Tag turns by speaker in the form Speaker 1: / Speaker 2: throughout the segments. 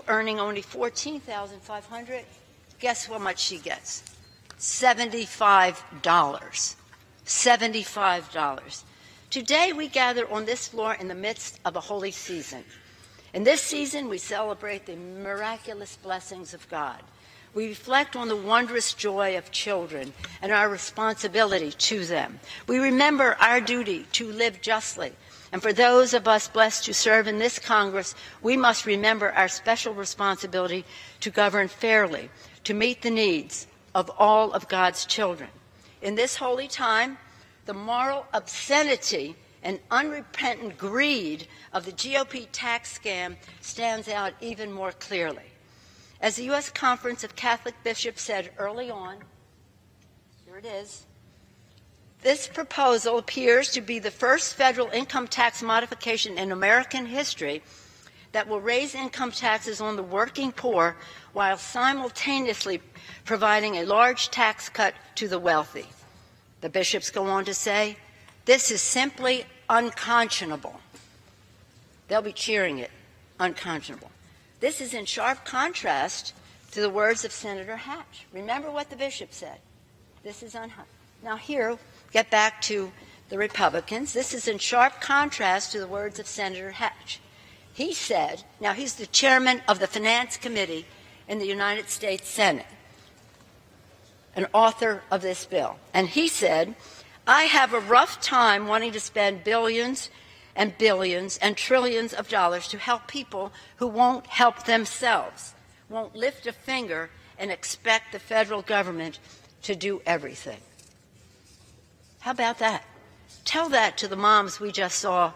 Speaker 1: earning only $14,500, guess how much she gets? $75. $75. Today we gather on this floor in the midst of a holy season. In this season we celebrate the miraculous blessings of God. We reflect on the wondrous joy of children and our responsibility to them. We remember our duty to live justly. And for those of us blessed to serve in this Congress, we must remember our special responsibility to govern fairly, to meet the needs of all of God's children. In this holy time, the moral obscenity and unrepentant greed of the GOP tax scam stands out even more clearly. As the U.S. Conference of Catholic Bishops said early on, here it is, this proposal appears to be the first federal income tax modification in American history that will raise income taxes on the working poor while simultaneously providing a large tax cut to the wealthy. The bishops go on to say, this is simply unconscionable. They'll be cheering it, unconscionable. This is in sharp contrast to the words of Senator Hatch. Remember what the bishop said. This is unconscionable. Now here, get back to the Republicans. This is in sharp contrast to the words of Senator Hatch. He said, now he's the chairman of the Finance Committee in the United States Senate, an author of this bill. And he said, I have a rough time wanting to spend billions and billions and trillions of dollars to help people who won't help themselves, won't lift a finger and expect the federal government to do everything. How about that? Tell that to the moms we just saw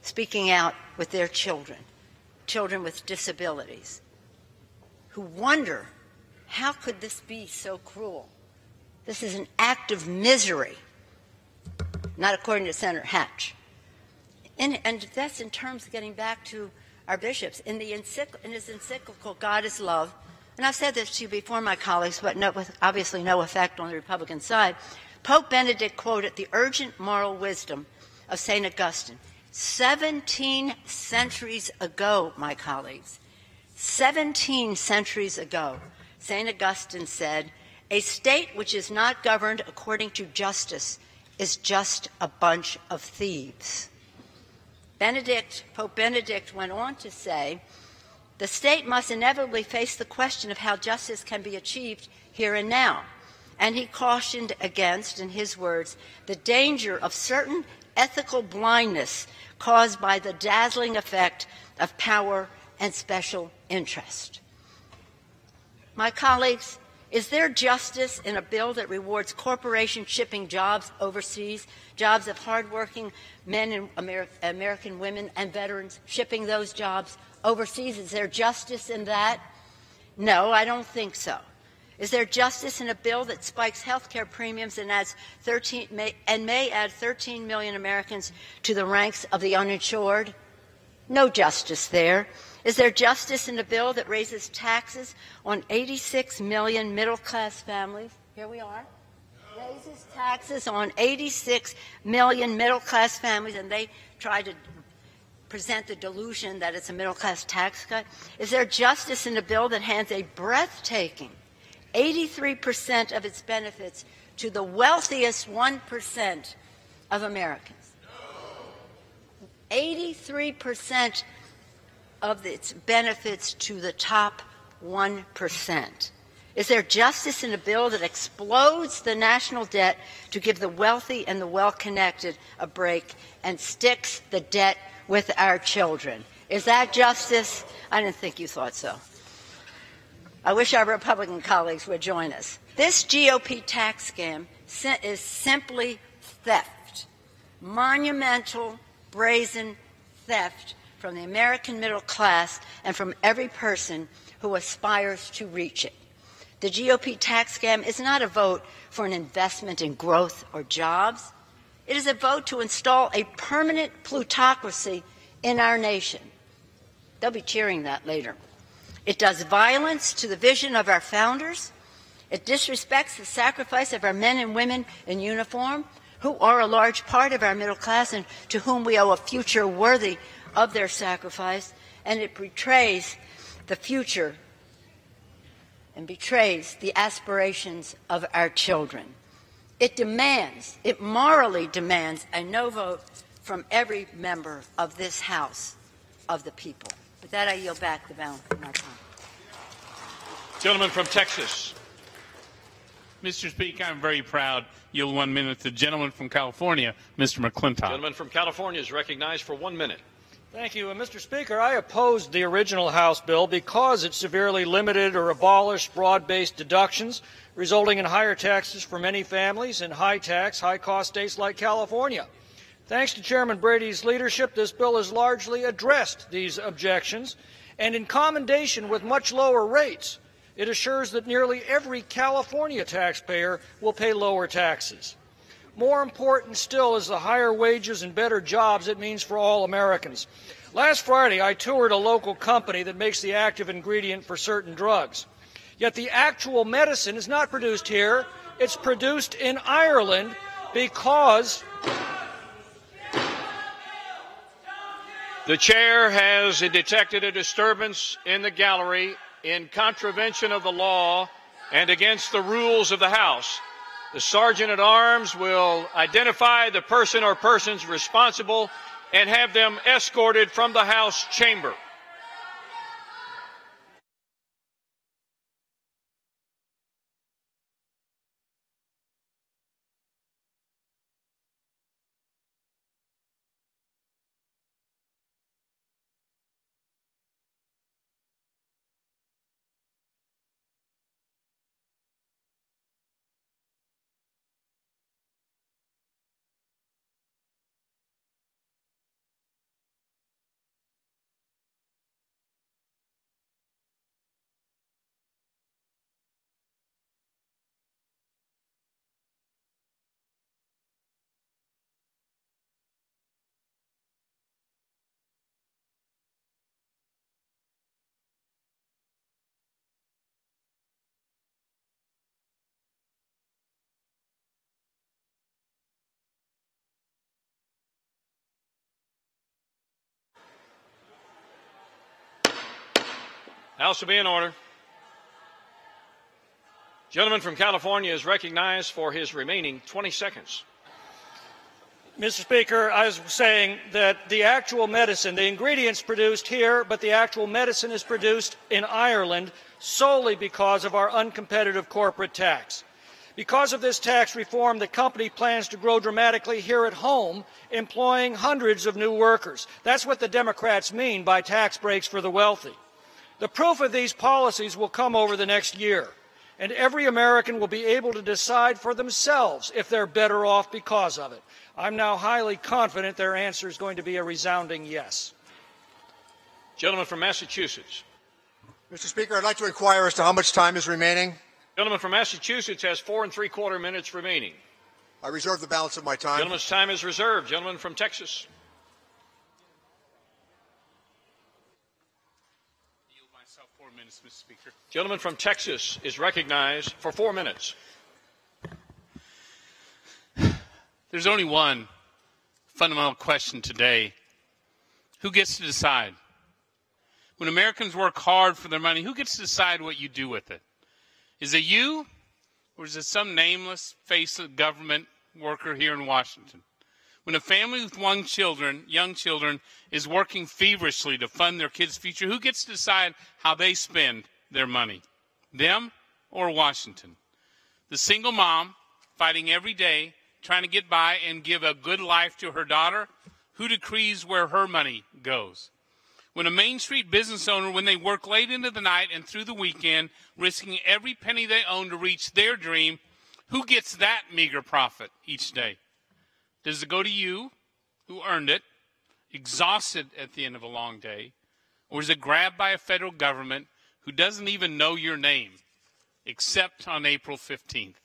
Speaker 1: speaking out with their children, children with disabilities, who wonder, how could this be so cruel? This is an act of misery, not according to Senator Hatch. And that's in terms of getting back to our bishops. In his encyclical, God is Love, and I've said this to you before, my colleagues, but with obviously no effect on the Republican side, Pope Benedict quoted the urgent moral wisdom of St. Augustine 17 centuries ago, my colleagues. 17 centuries ago, St. Augustine said, a state which is not governed according to justice is just a bunch of thieves. Pope Benedict went on to say, the state must inevitably face the question of how justice can be achieved here and now. And he cautioned against, in his words, the danger of certain ethical blindness caused by the dazzling effect of power and special interest. My colleagues, is there justice in a bill that rewards corporations shipping jobs overseas, jobs of hardworking men and American women and veterans shipping those jobs overseas? Is there justice in that? No, I don't think so. Is there justice in a bill that spikes health care premiums and may add 13 million Americans to the ranks of the uninsured? No justice there. Is there justice in a bill that raises taxes on 86 million middle-class families? Here we are. Raises taxes on 86 million middle-class families, and they try to present the delusion that it's a middle-class tax cut. Is there justice in a bill that hands a breathtaking 83% of its benefits to the wealthiest 1% of Americans? 83% of its benefits to the top 1%. Is there justice in a bill that explodes the national debt to give the wealthy and the well-connected a break and sticks the debt with our children? Is that justice? I didn't think you thought so. I wish our Republican colleagues would join us. This GOP tax scam is simply theft, monumental, brazen theft from the American middle class and from every person who aspires to reach it. The GOP tax scam is not a vote for an investment in growth or jobs. It is a vote to install a permanent plutocracy in our nation. They'll be cheering that later. It does violence to the vision of our founders. It disrespects the sacrifice of our men and women in uniform, who are a large part of our middle class and to whom we owe a future worthy of their sacrifice. And it betrays the future and betrays the aspirations of our children. It morally demands a no vote from every member of this House of the people. With that, I yield back the balance of my time.
Speaker 2: Gentleman from Texas.
Speaker 3: Mr. Speaker, I'm very proud. Yield 1 minute. The gentleman from California, Mr. McClintock.
Speaker 2: Gentleman from California is recognized for 1 minute.
Speaker 4: Thank you. Mr. Speaker, I opposed the original House bill because it severely limited or abolished broad-based deductions, resulting in higher taxes for many families in high-tax, high-cost states like California. Thanks to Chairman Brady's leadership, this bill has largely addressed these objections, and in commendation with much lower rates, it assures that nearly every California taxpayer will pay lower taxes. More important still is the higher wages and better jobs it means for all Americans. Last Friday, I toured a local company that makes the active ingredient for certain drugs. Yet the actual medicine is not produced here. It's produced in Ireland because
Speaker 2: the chair has detected a disturbance in the gallery in contravention of the law and against the rules of the House. The Sergeant-at-Arms will identify the person or persons responsible and have them escorted from the House chamber. House will be in order. Gentleman from California is recognized for his remaining 20 seconds.
Speaker 4: Mr. Speaker, I was saying that the actual medicine, the ingredients produced here, but the actual medicine is produced in Ireland solely because of our uncompetitive corporate tax. Because of this tax reform, the company plans to grow dramatically here at home, employing hundreds of new workers. That's what the Democrats mean by tax breaks for the wealthy. The proof of these policies will come over the next year, and every American will be able to decide for themselves if they're better off because of it. I'm now highly confident their answer is going to be a resounding yes.
Speaker 2: Gentleman from Massachusetts.
Speaker 5: Mr. Speaker, I'd like to inquire as to how much time is remaining.
Speaker 2: Gentleman from Massachusetts has 4 3/4 minutes remaining.
Speaker 5: I reserve the balance of my time.
Speaker 2: Gentleman's time is reserved. Gentleman from Texas.
Speaker 3: Mr. Speaker.
Speaker 2: Gentleman from Texas is recognized for 4 minutes.
Speaker 3: There's only one fundamental question today. Who gets to decide? When Americans work hard for their money, who gets to decide what you do with it? Is it you, or is it some nameless, faceless government worker here in Washington? When a family with young children, is working feverishly to fund their kids' future, who gets to decide how they spend their money? Them or Washington? The single mom fighting every day, trying to get by and give a good life to her daughter, who decrees where her money goes? When a Main Street business owner, when they work late into the night and through the weekend, risking every penny they own to reach their dream, who gets that meager profit each day? Does it go to you, who earned it, exhausted at the end of a long day, or is it grabbed by a federal government who doesn't even know your name, except on April 15th?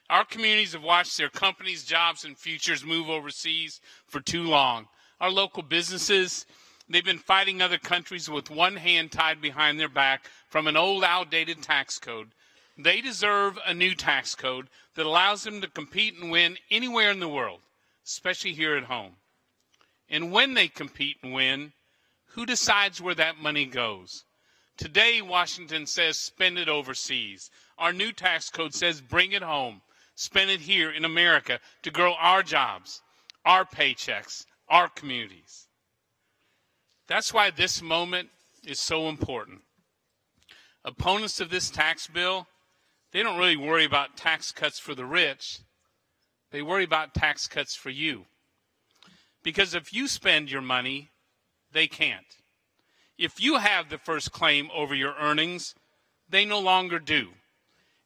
Speaker 3: Our communities have watched their companies, jobs, and futures move overseas for too long. Our local businesses, they've been fighting other countries with one hand tied behind their back from an old, outdated tax code. They deserve a new tax code that allows them to compete and win anywhere in the world, especially here at home. And when they compete and win, who decides where that money goes? Today, Washington says spend it overseas. Our new tax code says bring it home. Spend it here in America to grow our jobs, our paychecks, our communities. That's why this moment is so important. Opponents of this tax bill, they don't really worry about tax cuts for the rich. They worry about tax cuts for you. Because if you spend your money, they can't. If you have the first claim over your earnings, they no longer do.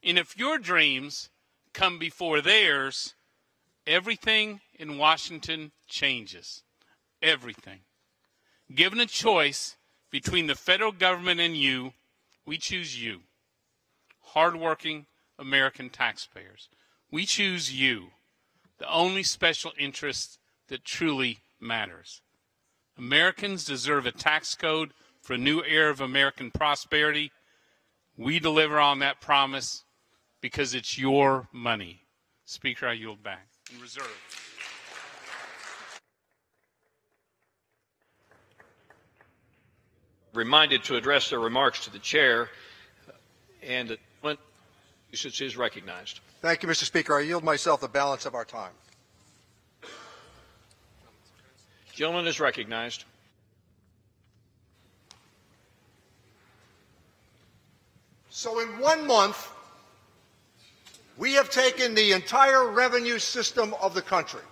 Speaker 3: And if your dreams come before theirs, everything in Washington changes. Everything. Given a choice between the federal government and you, we choose you. Hardworking American taxpayers. We choose you, the only special interest that truly matters. Americans deserve a tax code for a new era of American prosperity. We deliver on that promise because it's your money. Speaker, I yield back. In reserve.
Speaker 2: Reminded to address their remarks to the chair, and usage is recognized.
Speaker 5: Thank you, Mr. Speaker. I yield myself the balance of our time.
Speaker 2: Gentleman is recognized.
Speaker 5: So in 1 month, we have taken the entire revenue system of the country,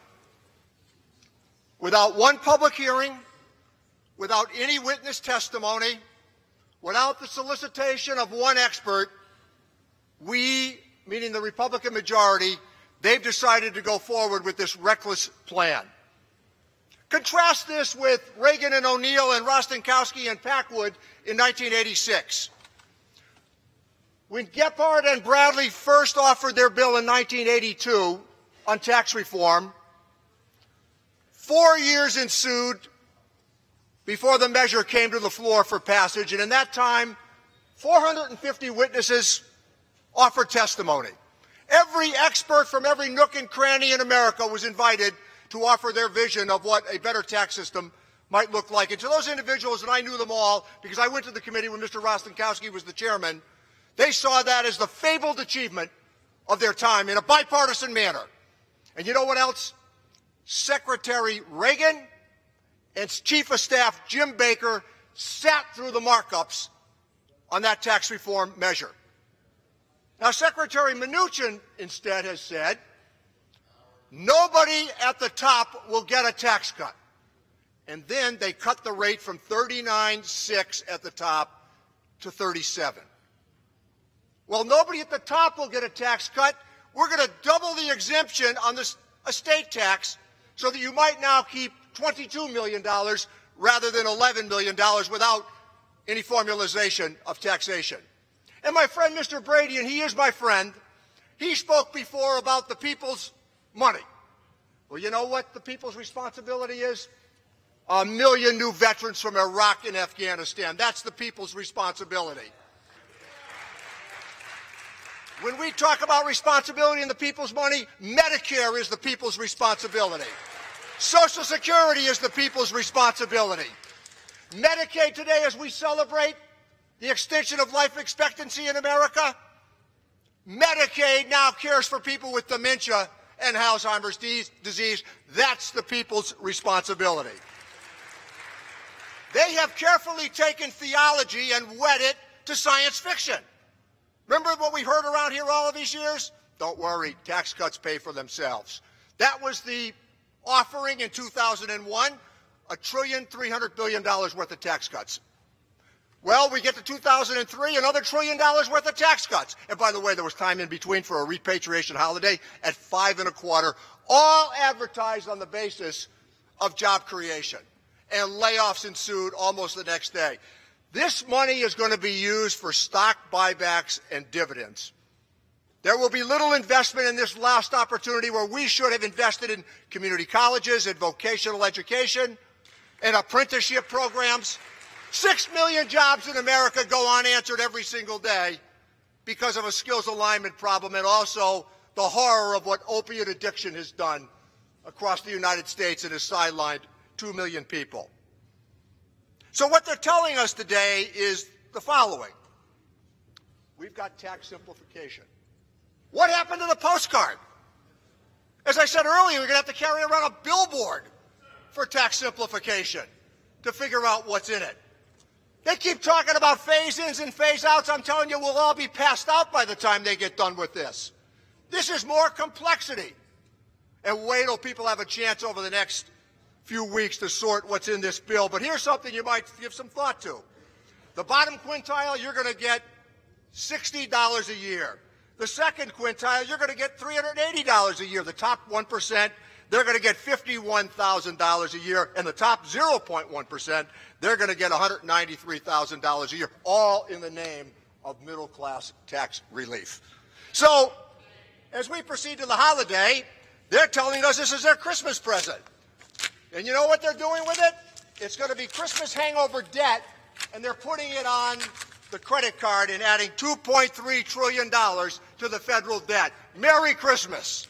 Speaker 5: without one public hearing, without any witness testimony, without the solicitation of one expert. We, meaning the Republican majority, they've decided to go forward with this reckless plan. Contrast this with Reagan and O'Neill and Rostenkowski and Packwood in 1986. When Gephardt and Bradley first offered their bill in 1982 on tax reform, 4 years ensued before the measure came to the floor for passage, and in that time, 450 witnesses offered testimony. Every expert from every nook and cranny in America was invited to offer their vision of what a better tax system might look like. And to those individuals, and I knew them all because I went to the committee when Mr. Rostenkowski was the chairman, they saw that as the fabled achievement of their time in a bipartisan manner. And you know what else? Secretary Reagan and Chief of Staff Jim Baker sat through the markups on that tax reform measure. Now, Secretary Mnuchin instead has said, nobody at the top will get a tax cut. And then they cut the rate from 39.6 at the top to 37. Well, nobody at the top will get a tax cut. We're going to double the exemption on the estate tax so that you might now keep $22 million rather than $11 million without any formalization of taxation. And my friend, Mr. Brady, and he is my friend, he spoke before about the people's money. Well, you know what the people's responsibility is? 1 million new veterans from Iraq and Afghanistan. That's the people's responsibility. When we talk about responsibility and the people's money, Medicare is the people's responsibility. Social Security is the people's responsibility. Medicaid today, as we celebrate the extension of life expectancy in America, Medicaid now cares for people with dementia and Alzheimer's disease. That's the people's responsibility. They have carefully taken theology and wed it to science fiction. Remember what we heard around here all of these years? Don't worry, tax cuts pay for themselves. That was the offering in 2001, $1.3 trillion worth of tax cuts. Well, we get to 2003, another $1 trillion worth of tax cuts. And by the way, there was time in between for a repatriation holiday at 5.25, all advertised on the basis of job creation. And layoffs ensued almost the next day. This money is going to be used for stock buybacks and dividends. There will be little investment in this last opportunity where we should have invested in community colleges and vocational education and apprenticeship programs. 6 million jobs in America go unanswered every single day because of a skills alignment problem and also the horror of what opiate addiction has done across the United States and has sidelined 2 million people. So what they're telling us today is the following. We've got tax simplification. What happened to the postcard? As I said earlier, we're going to have to carry around a billboard for tax simplification to figure out what's in it. They keep talking about phase-ins and phase-outs. I'm telling you, we'll all be passed out by the time they get done with this. This is more complexity. And wait till people have a chance over the next few weeks to sort what's in this bill. But here's something you might give some thought to. The bottom quintile, you're going to get $60 a year. The second quintile, you're going to get $380 a year. The top 1%, they're going to get $51,000 a year. And the top 0.1%, they're going to get $193,000 a year, all in the name of middle-class tax relief. So, as we proceed to the holiday, they're telling us this is their Christmas present. And you know what they're doing with it? It's going to be Christmas hangover debt, and they're putting it on the credit card and adding $2.3 trillion to the federal debt. Merry Christmas.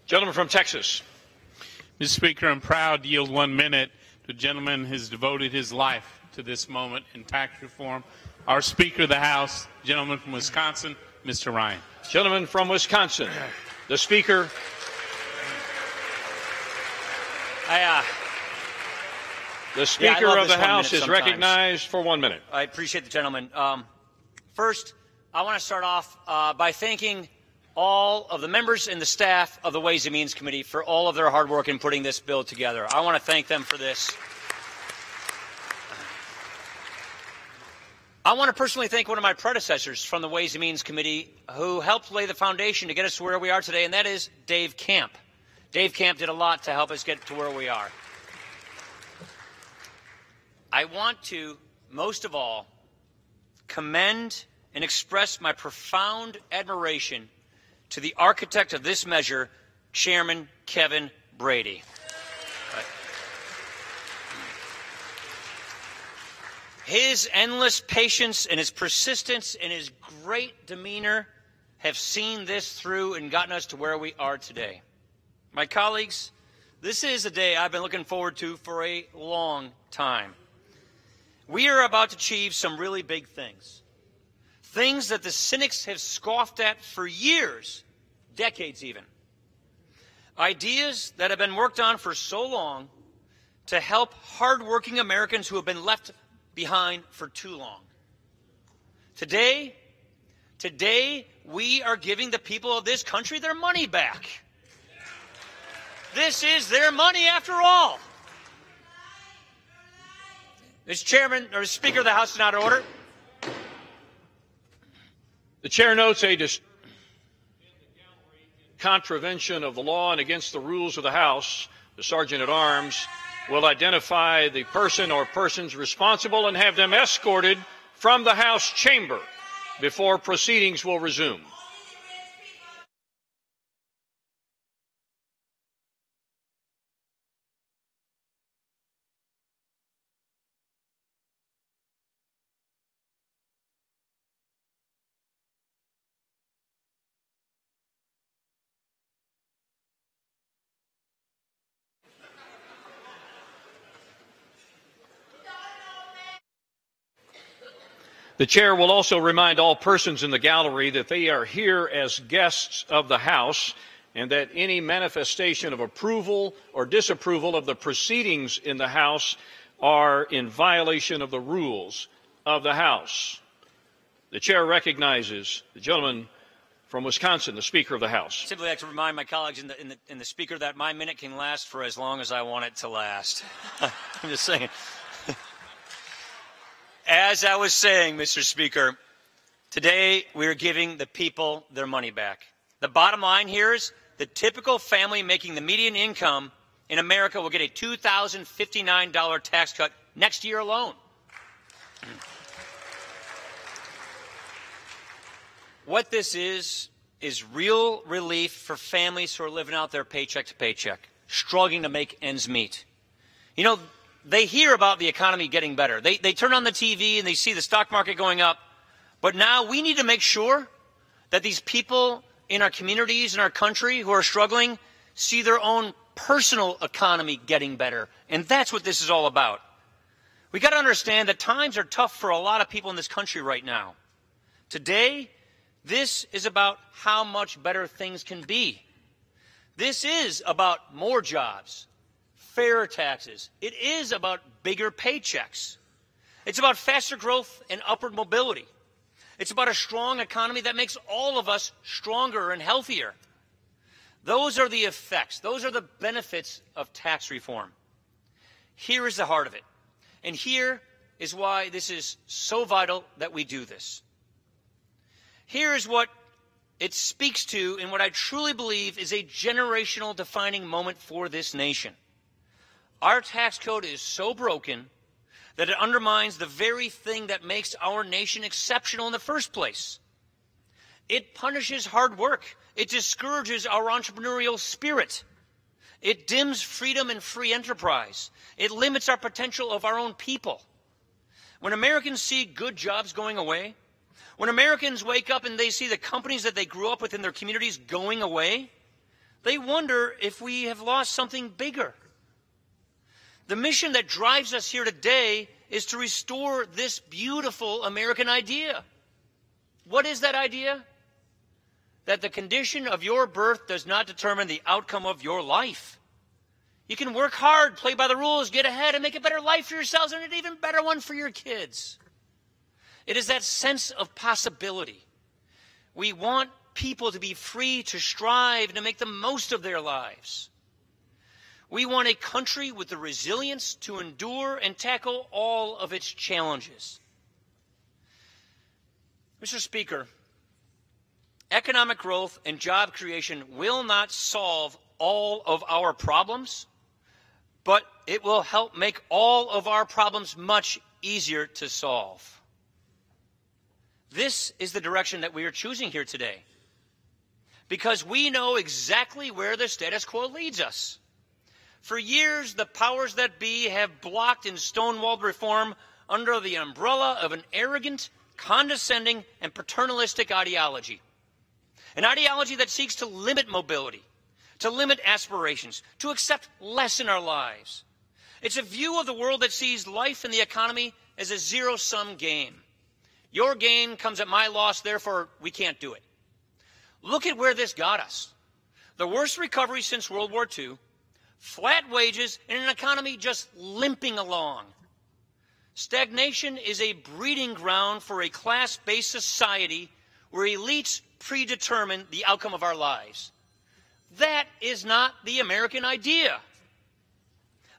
Speaker 2: Gentleman from Texas.
Speaker 3: Mr. Speaker, I'm proud to yield 1 minute to a gentleman who has devoted his life to this moment in tax reform. Our Speaker of the House, gentleman from Wisconsin, Mr. Ryan.
Speaker 2: Gentleman from Wisconsin. The Speaker. The Speaker of the House is recognized for 1 minute.
Speaker 6: I appreciate the gentleman. First, I want to start off by thanking all of the members and the staff of the Ways and Means Committee for all of their hard work in putting this bill together. I want to thank them for this. I want to personally thank one of my predecessors from the Ways and Means Committee who helped lay the foundation to get us to where we are today, and that is Dave Camp. Dave Camp did a lot to help us get to where we are. I want to, most of all, commend and express my profound admiration to the architect of this measure, Chairman Kevin Brady. His endless patience and his persistence and his great demeanor have seen this through and gotten us to where we are today. My colleagues, this is a day I've been looking forward to for a long time. We are about to achieve some really big things. Things that the cynics have scoffed at for years, decades even. Ideas that have been worked on for so long to help hardworking Americans who have been left behind for too long. Today, we are giving the people of this country their money back. This is their money after all. Mr. Chairman, or Speaker of the House is not in order.
Speaker 2: The chair notes a contravention of the law and against the rules of the House. The Sergeant at Arms will identify the person or persons responsible and have them escorted from the House chamber before proceedings will resume. The chair will also remind all persons in the gallery that they are here as guests of the House and that any manifestation of approval or disapproval of the proceedings in the House are in violation of the rules of the House. The chair recognizes the gentleman from Wisconsin, the Speaker of the House.
Speaker 6: I'd simply like to remind my colleagues in the Speaker that my minute can last for as long as I want it to last. I'm just saying. As I was saying, Mr. Speaker, today we are giving the people their money back. The bottom line here is the typical family making the median income in America will get a $2,059 tax cut next year alone. What this is real relief for families who are living out their paycheck to paycheck, struggling to make ends meet. You know, they hear about the economy getting better. They turn on the TV and they see the stock market going up. But now we need to make sure that these people in our communities, in our country who are struggling, see their own personal economy getting better. And that's what this is all about. We got to understand that times are tough for a lot of people in this country right now. Today, this is about how much better things can be. This is about more jobs, fairer taxes. It is about bigger paychecks. It's about faster growth and upward mobility. It's about a strong economy that makes all of us stronger and healthier. Those are the effects. Those are the benefits of tax reform. Here is the heart of it. And here is why this is so vital that we do this. Here is what it speaks to and what I truly believe is a generational defining moment for this nation. Our tax code is so broken that it undermines the very thing that makes our nation exceptional in the first place. It punishes hard work. It discourages our entrepreneurial spirit. It dims freedom and free enterprise. It limits our potential of our own people. When Americans see good jobs going away, when Americans wake up and they see the companies that they grew up with in their communities going away, they wonder if we have lost something bigger. The mission that drives us here today is to restore this beautiful American idea. What is that idea? That the condition of your birth does not determine the outcome of your life. You can work hard, play by the rules, get ahead, and make a better life for yourselves and an even better one for your kids. It is that sense of possibility. We want people to be free to strive and to make the most of their lives. We want a country with the resilience to endure and tackle all of its challenges. Mr. Speaker, economic growth and job creation will not solve all of our problems, but it will help make all of our problems much easier to solve. This is the direction that we are choosing here today, because we know exactly where the status quo leads us. For years, the powers that be have blocked and stonewalled reform under the umbrella of an arrogant, condescending, and paternalistic ideology. An ideology that seeks to limit mobility, to limit aspirations, to accept less in our lives. It's a view of the world that sees life and the economy as a zero-sum game. Your gain comes at my loss, therefore we can't do it. Look at where this got us. The worst recovery since World War II, flat wages, and an economy just limping along. Stagnation is a breeding ground for a class-based society where elites predetermine the outcome of our lives. That is not the American idea.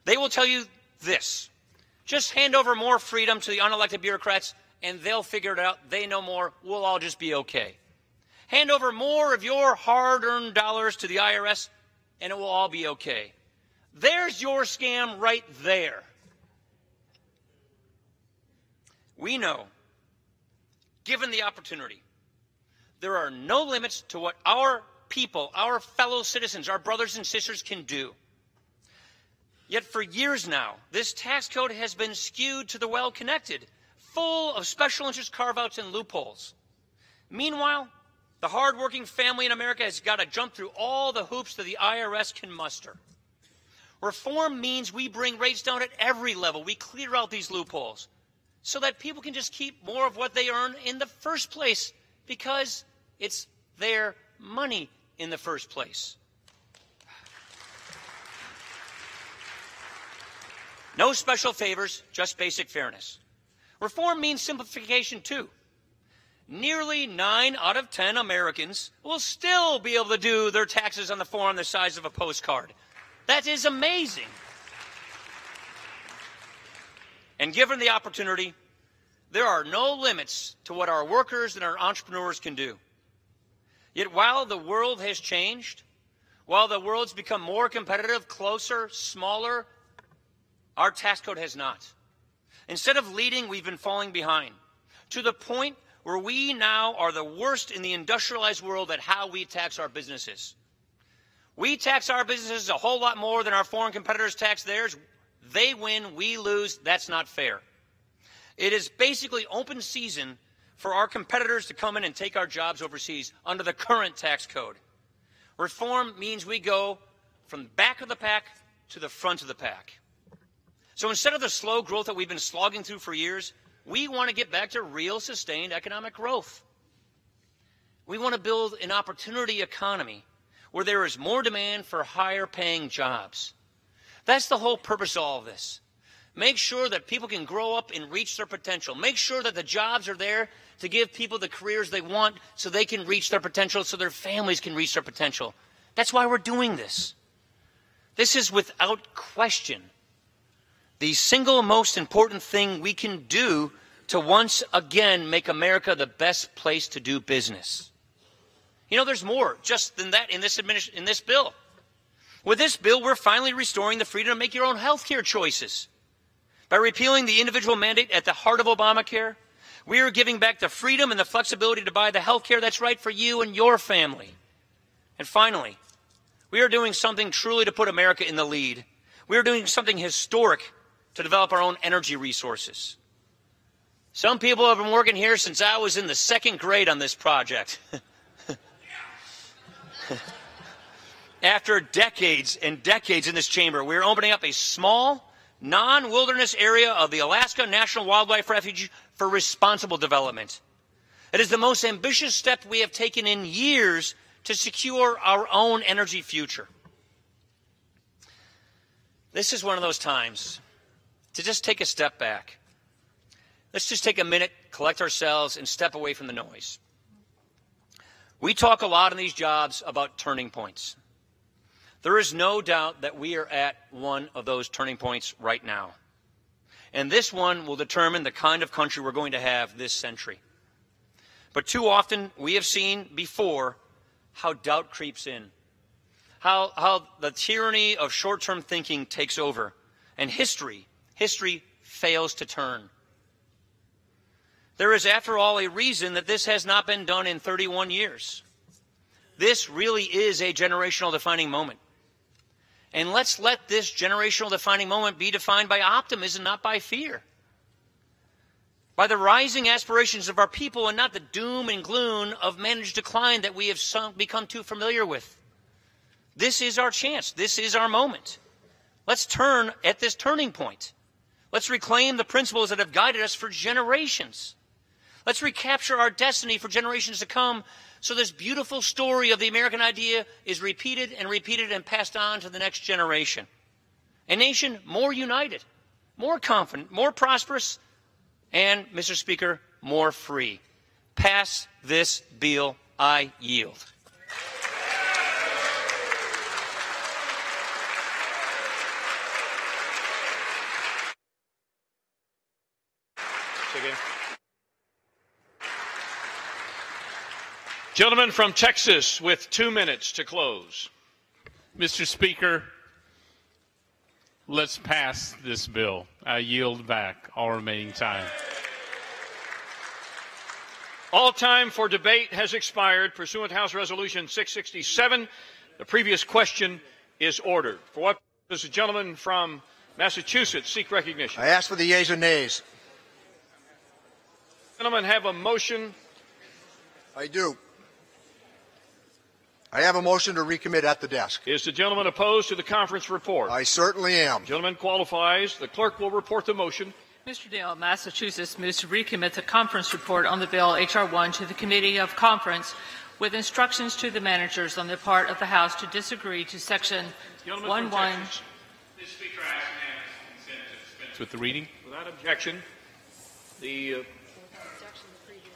Speaker 6: They will tell you this: just hand over more freedom to the unelected bureaucrats and they'll figure it out. They know more. We'll all just be okay. Hand over more of your hard-earned dollars to the IRS and it will all be okay. There's your scam right there. We know, given the opportunity, there are no limits to what our people, our fellow citizens, our brothers and sisters can do. Yet for years now, this tax code has been skewed to the well-connected, full of special interest carve-outs and loopholes. Meanwhile, the hard-working family in America has got to jump through all the hoops that the IRS can muster. Reform means we bring rates down at every level. We clear out these loopholes so that people can just keep more of what they earn in the first place because it's their money in the first place. No special favors, just basic fairness. Reform means simplification too. Nearly 9 out of 10 Americans will still be able to do their taxes on the form the size of a postcard. That is amazing. And given the opportunity, there are no limits to what our workers and our entrepreneurs can do. Yet while the world has changed, while the world's become more competitive, closer, smaller, our tax code has not. Instead of leading, we've been falling behind, to the point where we now are the worst in the industrialized world at how we tax our businesses. We tax our businesses a whole lot more than our foreign competitors tax theirs. They win, we lose. That's not fair. It is basically open season for our competitors to come in and take our jobs overseas under the current tax code. Reform means we go from the back of the pack to the front of the pack. So instead of the slow growth that we've been slogging through for years, we want to get back to real sustained economic growth. We want to build an opportunity economy where there is more demand for higher paying jobs. That's the whole purpose of all of this. Make sure that people can grow up and reach their potential. Make sure that the jobs are there to give people the careers they want so they can reach their potential, so their families can reach their potential. That's why we're doing this. This is without question the single most important thing we can do to once again make America the best place to do business. You know, there's more just than that in this bill. With this bill, we're finally restoring the freedom to make your own health care choices. By repealing the individual mandate at the heart of Obamacare, we are giving back the freedom and the flexibility to buy the health care that's right for you and your family. And finally, we are doing something truly to put America in the lead. We are doing something historic to develop our own energy resources. Some people have been working here since I was in the second grade on this project. After decades and decades in this chamber, we're opening up a small, non-wilderness area of the Alaska National Wildlife Refuge for responsible development. It is the most ambitious step we have taken in years to secure our own energy future. This is one of those times to just take a step back. Let's just take a minute, collect ourselves, and step away from the noise. We talk a lot in these jobs about turning points. There is no doubt that we are at one of those turning points right now. And this one will determine the kind of country we're going to have this century. But too often we have seen before how doubt creeps in, how the tyranny of short-term thinking takes over, and history fails to turn. There is, after all, a reason that this has not been done in 31 years. This really is a generational defining moment. And let's let this generational defining moment be defined by optimism, not by fear. By the rising aspirations of our people and not the doom and gloom of managed decline that we have become too familiar with. This is our chance. This is our moment. Let's turn at this turning point. Let's reclaim the principles that have guided us for generations. Let's recapture our destiny for generations to come, so this beautiful story of the American idea is repeated and passed on to the next generation. A nation more united, more confident, more prosperous, and, Mr. Speaker, more free. Pass this bill. I yield.
Speaker 2: Gentleman from Texas with 2 minutes to close.
Speaker 3: Mr. Speaker, let's pass this bill. I yield back all remaining time.
Speaker 2: All time for debate has expired. Pursuant to House Resolution 667, the previous question is ordered. For what does the gentleman from Massachusetts seek recognition?
Speaker 5: I ask for the yeas and nays.
Speaker 2: Gentlemen have a motion.
Speaker 5: I do. I have a motion to recommit at the desk.
Speaker 2: Is the gentleman opposed to the conference report?
Speaker 5: I certainly am.
Speaker 2: Gentleman qualifies. The clerk will report the motion.
Speaker 7: Mr. Dale, Massachusetts moves to recommit the conference report on the bill H.R. 1 to the Committee of Conference with instructions to the managers on the part of the House to disagree to Section 1.1.
Speaker 3: Mr. Speaker, I ask unanimous consent to dispense with the reading.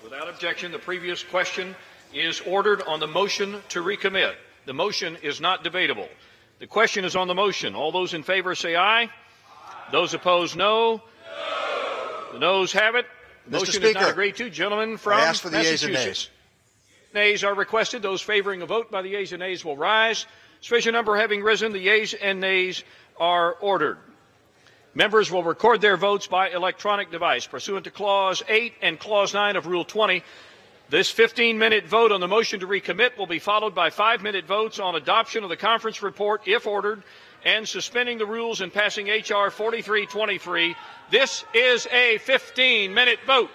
Speaker 2: Without objection, the previous question is ordered on the motion to recommit. The motion is not debatable. The question is on the motion. All those in favor say aye. Those opposed, no. No. The noes have it. The motion is not agreed to. Gentlemen from
Speaker 5: I ask for the
Speaker 2: Massachusetts.
Speaker 5: yeas and nays.
Speaker 2: Nays are requested. Those favoring a vote by the yeas and nays will rise. Sufficient number having risen, the yeas and nays are ordered. Members will record their votes by electronic device. Pursuant to Clause 8 and Clause 9 of Rule 20, this 15-minute vote on the motion to recommit will be followed by 5-minute votes on adoption of the conference report, if ordered, and suspending the rules and passing H.R. 4323. This is a 15-minute vote.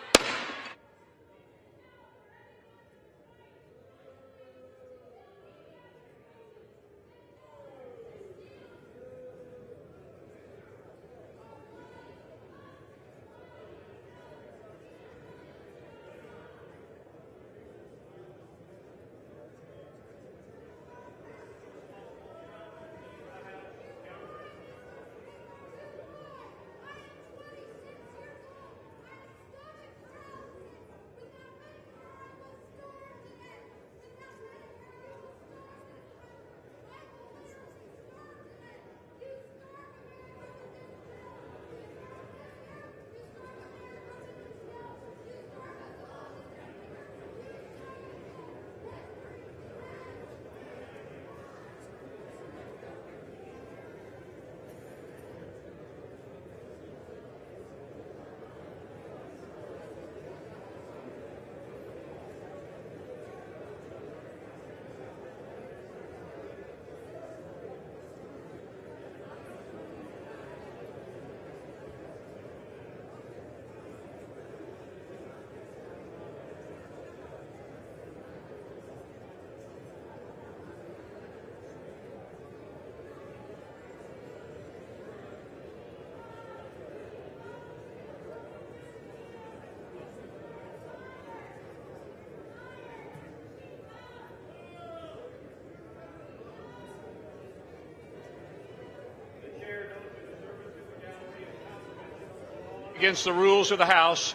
Speaker 2: against the rules of the House.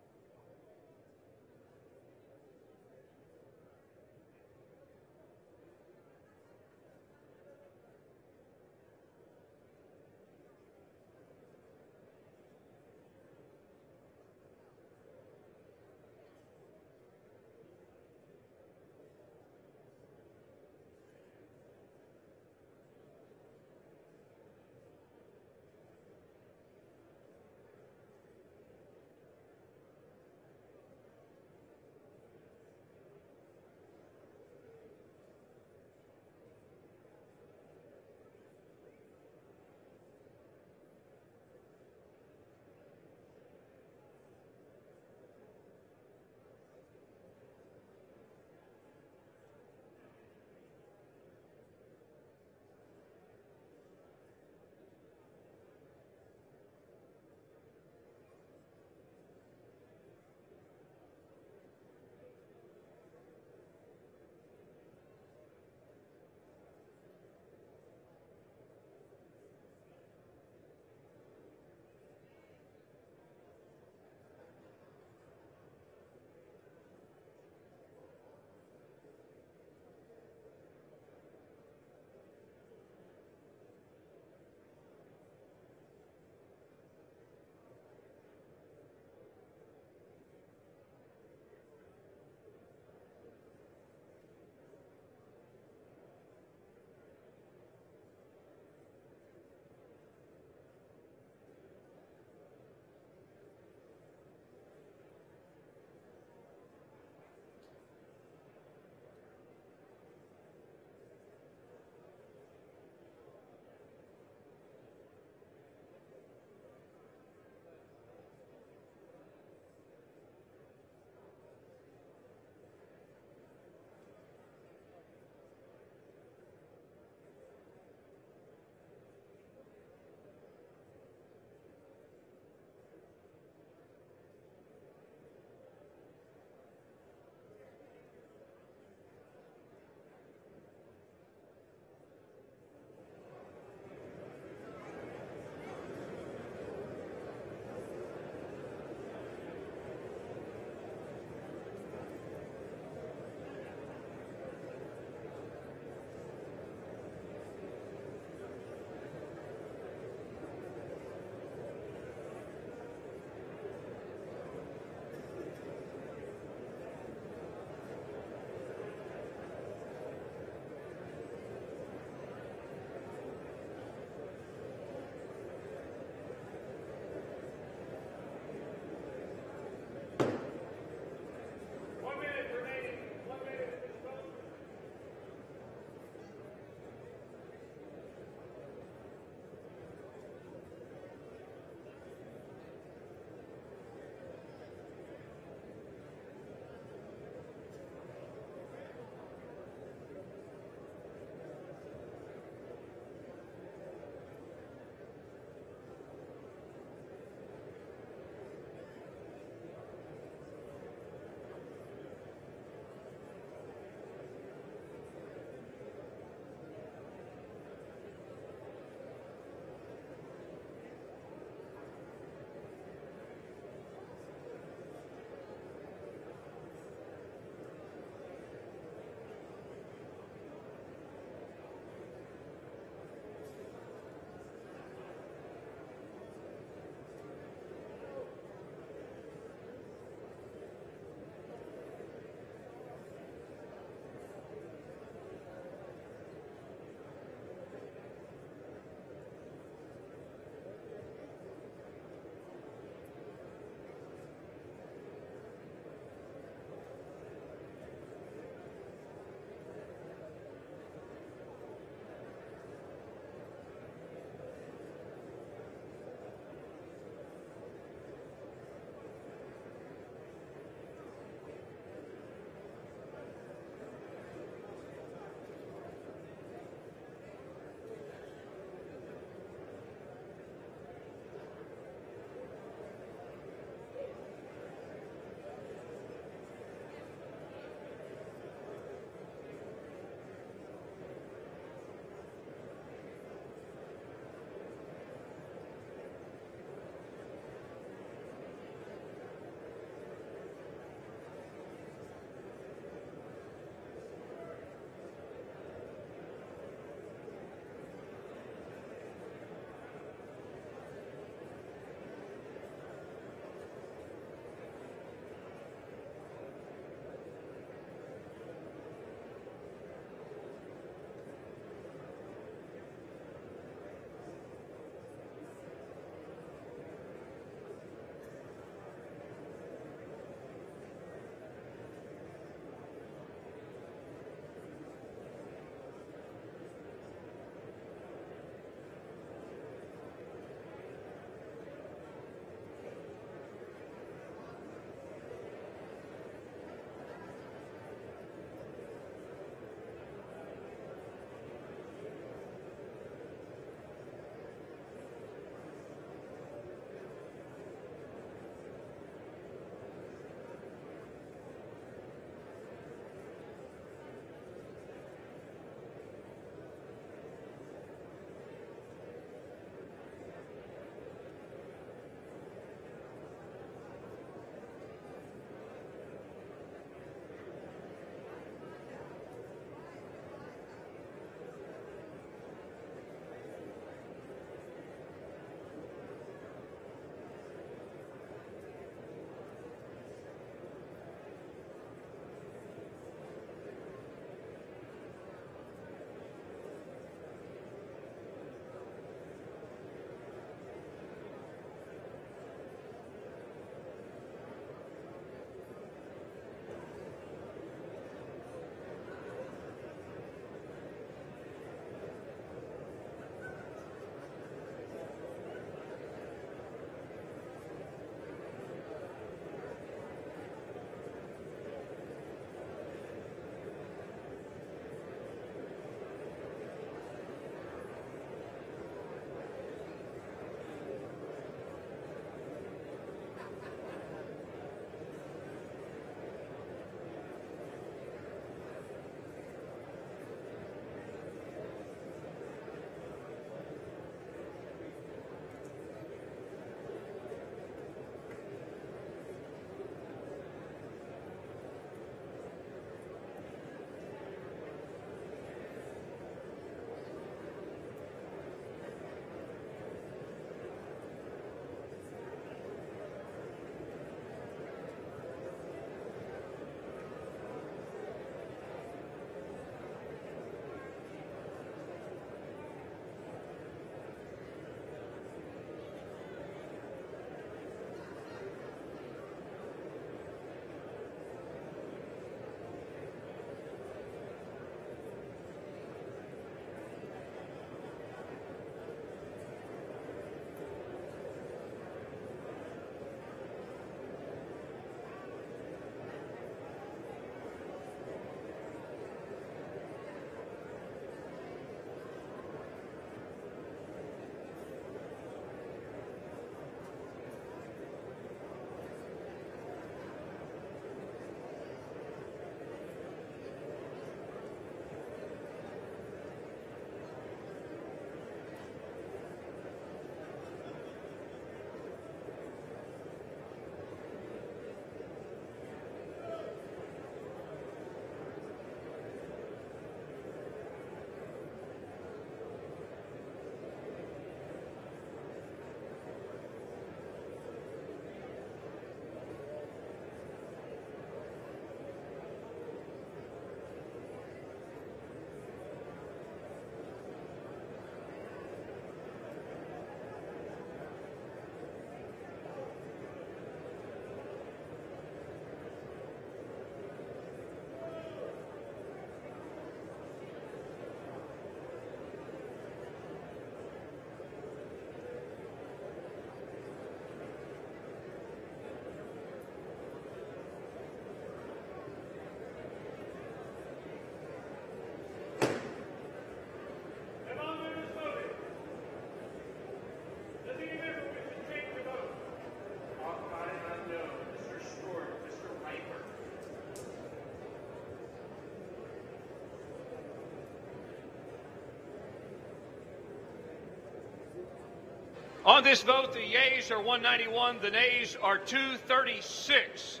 Speaker 2: On this vote, the yeas are 191, the nays are 236.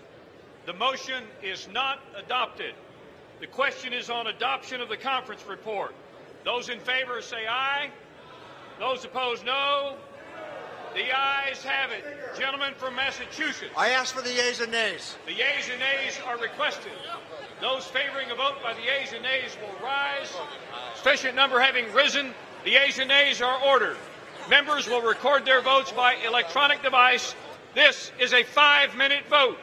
Speaker 2: The motion is not adopted. The question is on adoption of the conference report. Those in favor say aye. Those opposed, no. The ayes have it. Gentleman from Massachusetts.
Speaker 5: I ask for the yeas and nays.
Speaker 2: The yeas and nays are requested. Those favoring a vote by the yeas and nays will rise. Sufficient number having risen, the yeas and nays are ordered. Members will record their votes by electronic device. This is a 5-minute vote.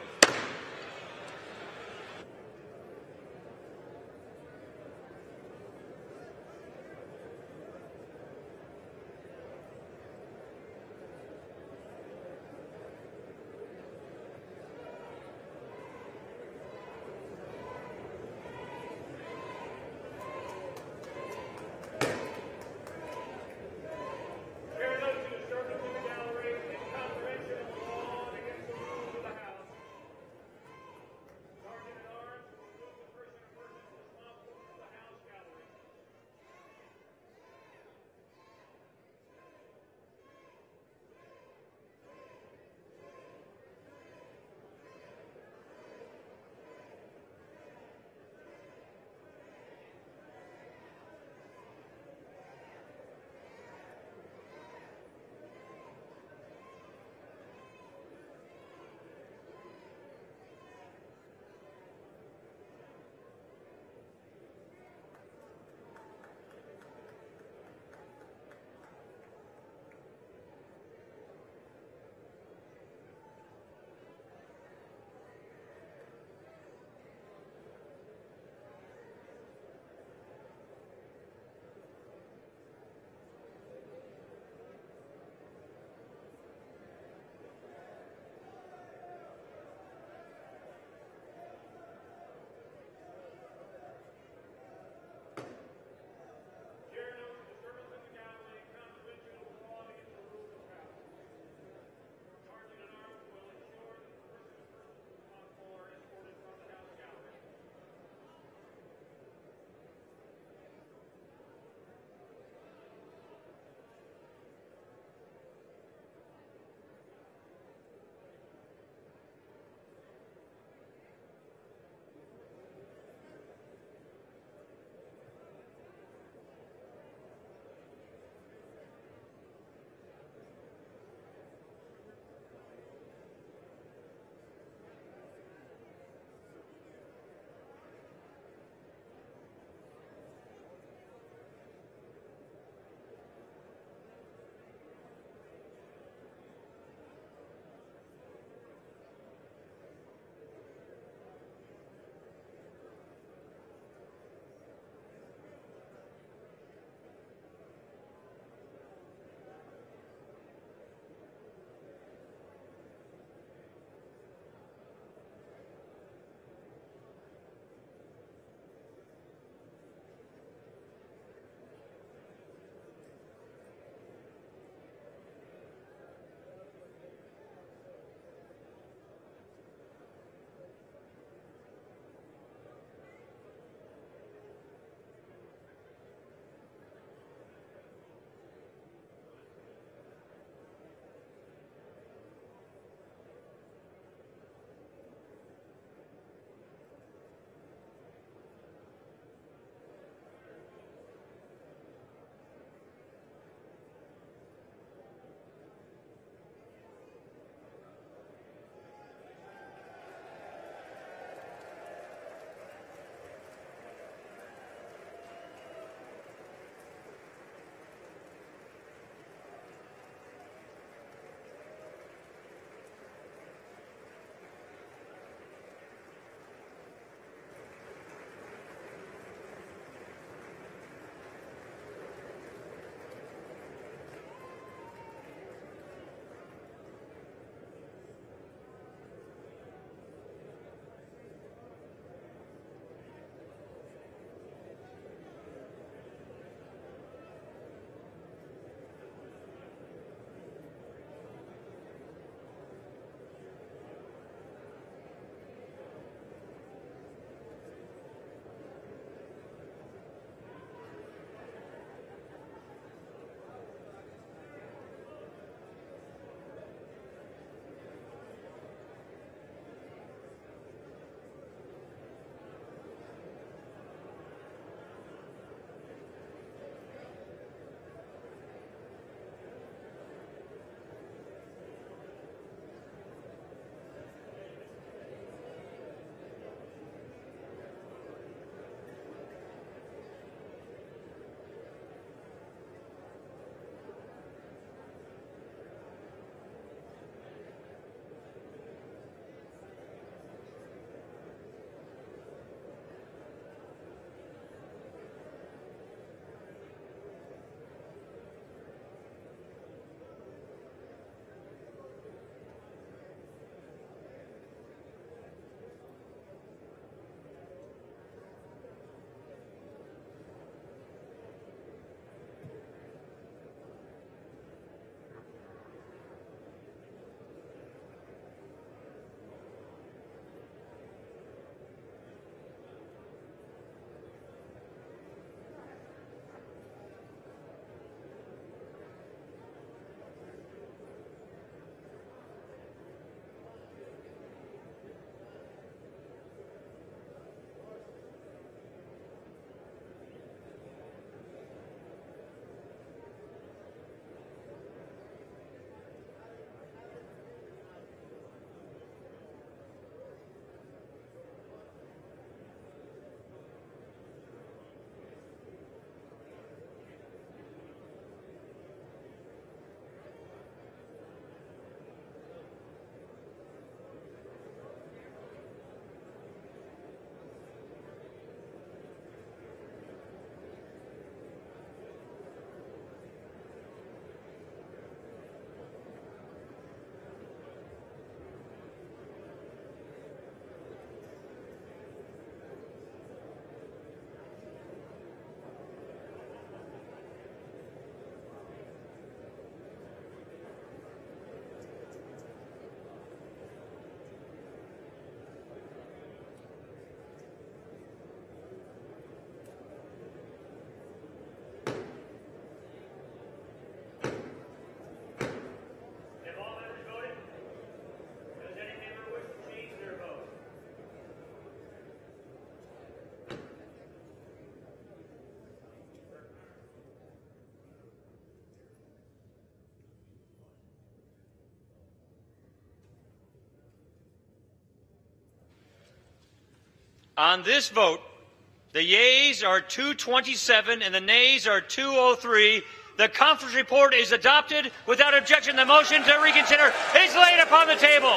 Speaker 6: On this vote, the yeas are 227 and the nays are 203. The conference report is adopted without objection. The motion to reconsider is laid upon the table.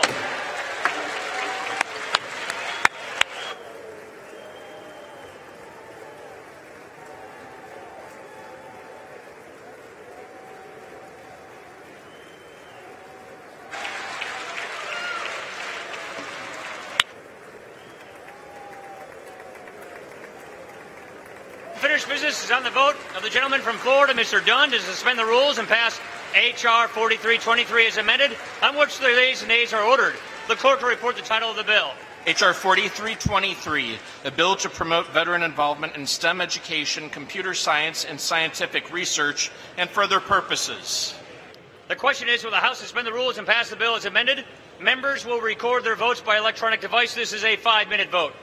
Speaker 6: Finished business is on the vote of the gentleman from Florida, Mr. Dunn, to suspend the rules and pass H.R. 4323 as amended, on which the ayes and nays are ordered. The clerk will report the title of the bill.
Speaker 8: H.R. 4323, a bill to promote veteran involvement in STEM education, computer science, and scientific research, and for other purposes.
Speaker 6: The question is, will the House suspend the rules and pass the bill as amended? Members will record their votes by electronic device. This is a 5-minute vote.